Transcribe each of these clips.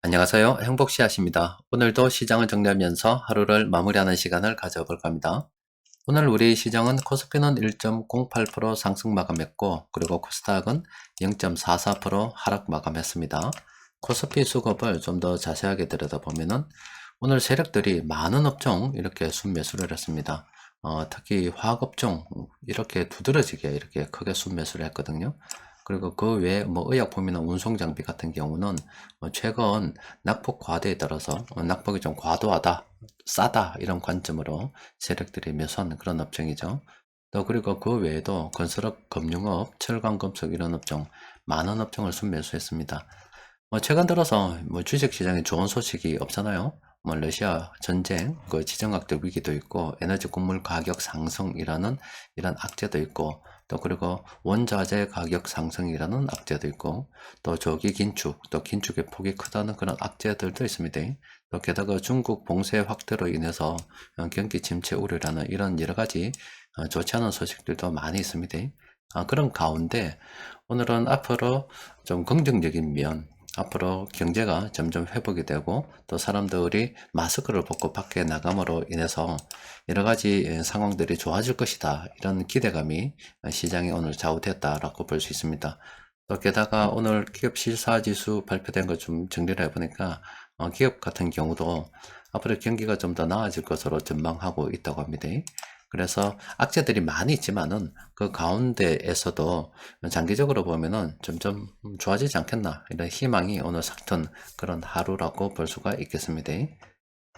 안녕하세요. 행복씨앗입니다. 오늘도 시장을 정리하면서 하루를 마무리하는 시간을 가져볼까 합니다. 오늘 우리 시장은 코스피는 1.08% 상승 마감했고, 그리고 코스닥은 0.44% 하락 마감했습니다. 코스피 수급을 좀 더 자세하게 들여다보면은 오늘 세력들이 많은 업종 이렇게 순매수를 했습니다. 특히 화학업종 이렇게 두드러지게 이렇게 크게 순매수를 했거든요. 그리고 그 외에 뭐 의약품이나 운송장비 같은 경우는 최근 낙폭 과대에 따라서 낙폭이 좀 과도하다, 싸다 이런 관점으로 세력들이 매수하는 그런 업종이죠. 또 그리고 그 외에도 건설업, 금융업, 철강금속 이런 업종 많은 업종을 순매수했습니다. 최근 들어서 주식시장에 좋은 소식이 없잖아요. 러시아 전쟁, 그 지정학적 위기도 있고, 에너지 곡물 가격 상승이라는 이런 악재도 있고, 또 그리고 원자재 가격 상승이라는 악재도 있고, 또 조기 긴축, 또 긴축의 폭이 크다는 그런 악재들도 있습니다. 또 게다가 중국 봉쇄 확대로 인해서 경기 침체 우려라는 이런 여러 가지 좋지 않은 소식들도 많이 있습니다. 그런 가운데 오늘은 앞으로 좀 긍정적인 면, 앞으로 경제가 점점 회복이 되고 또 사람들이 마스크를 벗고 밖에 나감으로 인해서 여러 가지 상황들이 좋아질 것이다. 이런 기대감이 시장에 오늘 좌우됐다라고 볼 수 있습니다. 또 게다가 오늘 기업 실사지수 발표된 거 좀 정리를 해보니까 기업 같은 경우도 앞으로 경기가 좀 더 나아질 것으로 전망하고 있다고 합니다. 그래서 악재들이 많이 있지만은 그 가운데에서도 장기적으로 보면은 점점 좋아지지 않겠나 이런 희망이 오늘 삭튼 그런 하루라고 볼 수가 있겠습니다.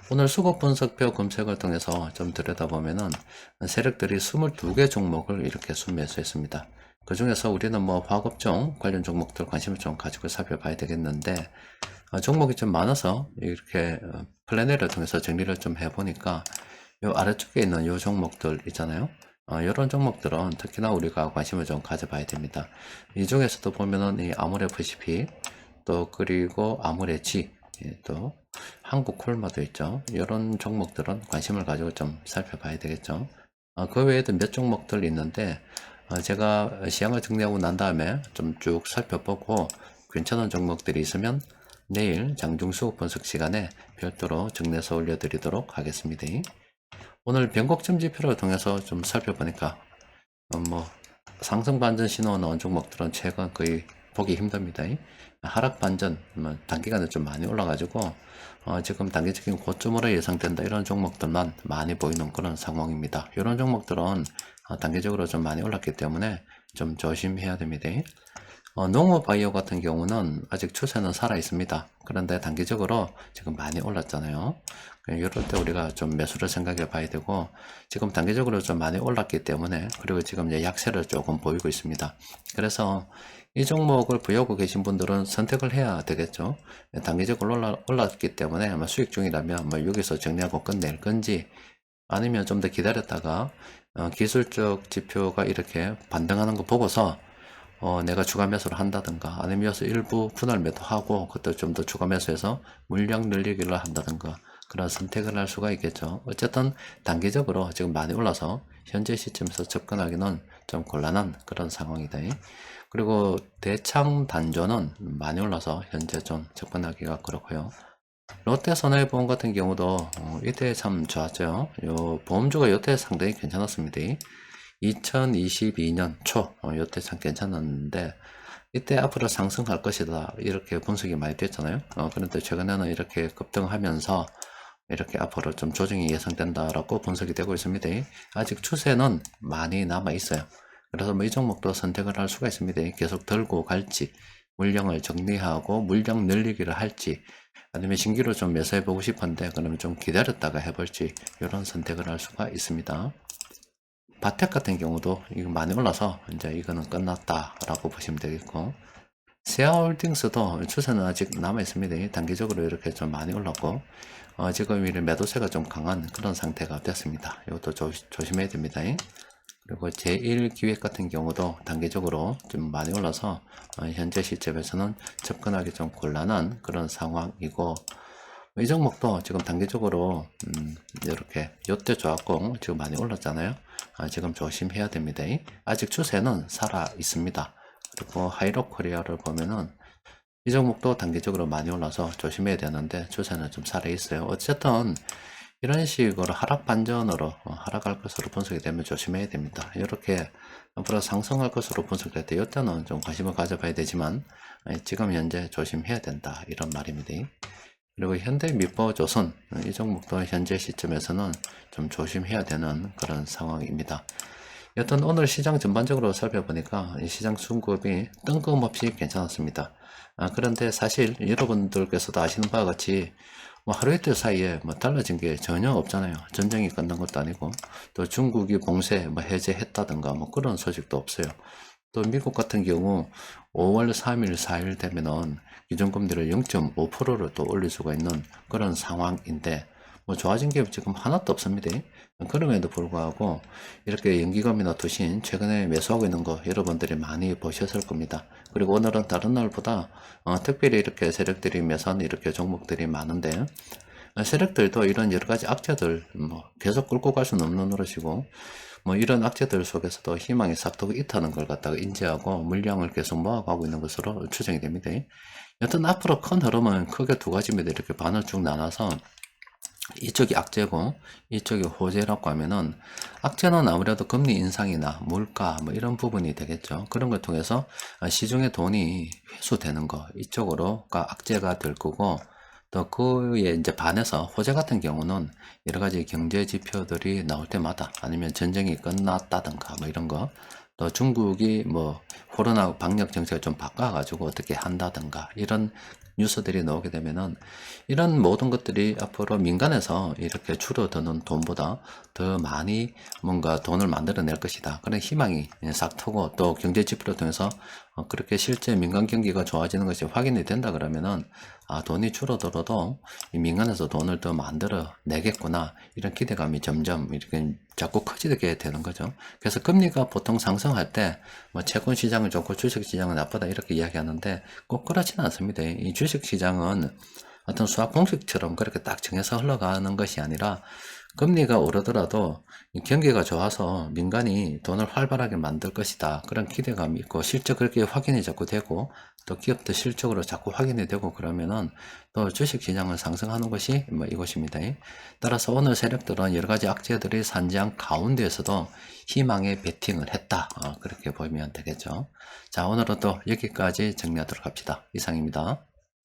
오늘 수급 분석표 검색을 통해서 좀 들여다보면은 세력들이 22개 종목을 이렇게 순매수했습니다. 그 중에서 우리는 뭐 화학업종 관련 종목들 관심을 좀 가지고 살펴봐야 되겠는데 종목이 좀 많아서 이렇게 플래너를 통해서 정리를 좀 해보니까 요 아래쪽에 있는 요 종목들 있잖아요. 이런 종목들은 특히나 우리가 관심을 좀 가져봐야 됩니다. 이 중에서도 보면은 이 아모레-퍼시픽 또 그리고 아모레-G 또 한국콜마도 있죠. 이런 종목들은 관심을 가지고 좀 살펴봐야 되겠죠. 그 외에도 몇 종목들 있는데 제가 시향을 정리하고 난 다음에 좀 쭉 살펴보고 괜찮은 종목들이 있으면 내일 장중수급 분석 시간에 별도로 정리해서 올려드리도록 하겠습니다. 오늘 변곡점 지표를 통해서 좀 살펴보니까 뭐 상승 반전 신호 나온 종목들은 최근 거의 보기 힘듭니다. 하락 반전 단기간에 좀 많이 올라가지고 지금 단기적인 고점으로 예상된다 이런 종목들만 많이 보이는 그런 상황입니다. 이런 종목들은 단기적으로 좀 많이 올랐기 때문에 좀 조심해야 됩니다. 농업 바이오 같은 경우는 아직 추세는 살아 있습니다. 그런데 단기적으로 지금 많이 올랐잖아요. 이럴 때 우리가 좀 매수를 생각해 봐야 되고, 지금 단기적으로 좀 많이 올랐기 때문에, 그리고 지금 이제 약세를 조금 보이고 있습니다. 그래서 이 종목을 보유하고 계신 분들은 선택을 해야 되겠죠. 단기적으로 올랐기 때문에 아마 수익 중이라면 뭐 여기서 정리하고 끝낼 건지, 아니면 좀 더 기다렸다가 기술적 지표가 이렇게 반등하는 거 보고서 내가 추가 매수를 한다든가 아니면 여기서 일부 분할 매도하고 그때 좀 더 추가 매수해서 물량 늘리기를 한다든가 그런 선택을 할 수가 있겠죠. 어쨌든 단기적으로 지금 많이 올라서 현재 시점에서 접근하기는 좀 곤란한 그런 상황이다. 그리고 대창 단조는 많이 올라서 현재 좀 접근하기가 그렇고요. 롯데손해보험 같은 경우도 이때 참 좋았죠. 요 보험주가 이때 상당히 괜찮았습니다. 2022년 초 이때 참 괜찮았는데 이때 앞으로 상승할 것이다 이렇게 분석이 많이 됐잖아요. 그런데 최근에는 이렇게 급등하면서 이렇게 앞으로 좀 조정이 예상된다라고 분석이 되고 있습니다. 아직 추세는 많이 남아 있어요. 그래서 뭐 이 종목도 선택을 할 수가 있습니다. 계속 들고 갈지, 물량을 정리하고 물량 늘리기를 할지, 아니면 신규로 좀 매수해 보고 싶은데 그러면 좀 기다렸다가 해볼지 이런 선택을 할 수가 있습니다. 바텍 같은 경우도 이거 많이 올라서 이제 이거는 끝났다라고 보시면 되겠고, 세아홀딩스도 추세는 아직 남아 있습니다. 단기적으로 이렇게 좀 많이 올랐고 지금 이런 매도세가 좀 강한 그런 상태가 됐습니다. 이것도 조심해야 됩니다. 그리고 제1기획 같은 경우도 단기적으로 좀 많이 올라서 현재 시점에서는 접근하기 좀 곤란한 그런 상황이고, 이 종목도 지금 단기적으로 이렇게 요때 좋았고 지금 많이 올랐잖아요. 지금 조심해야 됩니다. 아직 추세는 살아 있습니다. 그리고 하이로 코리아를 보면은 이 종목도 단기적으로 많이 올라서 조심해야 되는데 추세는 좀 살아 있어요. 어쨌든 이런 식으로 하락 반전으로 하락할 것으로 분석이 되면 조심해야 됩니다. 이렇게 앞으로 상승할 것으로 분석될 때 이때는 좀 관심을 가져봐야 되지만 지금 현재 조심해야 된다 이런 말입니다. 그리고 현대미포조선 이 종목도 현재 시점에서는 좀 조심해야 되는 그런 상황입니다. 여튼 오늘 시장 전반적으로 살펴보니까 이 시장 수급이 뜬금없이 괜찮았습니다. 그런데 사실 여러분들께서도 아시는 바와 같이 뭐 하루 이틀 사이에 뭐 달라진 게 전혀 없잖아요. 전쟁이 끝난 것도 아니고 또 중국이 봉쇄 뭐 해제했다든가 뭐 그런 소식도 없어요. 또 미국 같은 경우 5월 3일, 4일 되면은 기준금리를 0.5%를 또 올릴 수가 있는 그런 상황인데 뭐 좋아진 게 지금 하나도 없습니다. 그럼에도 불구하고 이렇게 연기금이나 투신 최근에 매수하고 있는 거 여러분들이 많이 보셨을 겁니다. 그리고 오늘은 다른 날보다 특별히 이렇게 세력들이 매수하는 이렇게 종목들이 많은데 세력들도 이런 여러 가지 악재들 뭐 계속 끌고 갈 수는 없는 노릇이고 뭐 이런 악재들 속에서도 희망의 싹둑이 있다는 걸 갖다가 인지하고 물량을 계속 모아가고 있는 것으로 추정이 됩니다. 여튼 앞으로 큰 흐름은 크게 두 가지입니다. 이렇게 반을 쭉 나눠서 이쪽이 악재고 이쪽이 호재라고 하면은 악재는 아무래도 금리 인상이나 물가 뭐 이런 부분이 되겠죠. 그런 걸 통해서 시중에 돈이 회수되는 거 이쪽으로가 악재가 될 거고 또 그에 이제 반해서 호재 같은 경우는 여러 가지 경제 지표들이 나올 때마다 아니면 전쟁이 끝났다든가 뭐 이런 거 또 중국이 뭐 코로나 방역 정책을 좀 바꿔가지고 어떻게 한다든가 이런 뉴스들이 나오게 되면은 이런 모든 것들이 앞으로 민간에서 이렇게 줄어드는 돈보다 더 많이 뭔가 돈을 만들어낼 것이다. 그런 희망이 싹 트고 또 경제 지표를 통해서 그렇게 실제 민간 경기가 좋아지는 것이 확인이 된다 그러면은 돈이 줄어들어도 이 민간에서 돈을 더 만들어 내겠구나 이런 기대감이 점점 이렇게 자꾸 커지게 되는 거죠. 그래서 금리가 보통 상승할 때 뭐 채권 시장은 좋고 주식 시장은 나쁘다 이렇게 이야기하는데 꼭 그렇지는 않습니다. 이 주식 시장은 어떤 수학 공식처럼 그렇게 딱 정해서 흘러가는 것이 아니라 금리가 오르더라도 경기가 좋아서 민간이 돈을 활발하게 만들 것이다. 그런 기대감이 있고 실제 그렇게 확인이 자꾸 되고 또 기업도 실적으로 자꾸 확인이 되고 그러면은 또 주식시장을 상승하는 것이 뭐 이것입니다. 따라서 오늘 세력들은 여러 가지 악재들이 산지한 가운데에서도 희망의 베팅을 했다. 그렇게 보면 되겠죠. 자, 오늘은 또 여기까지 정리하도록 합시다. 이상입니다.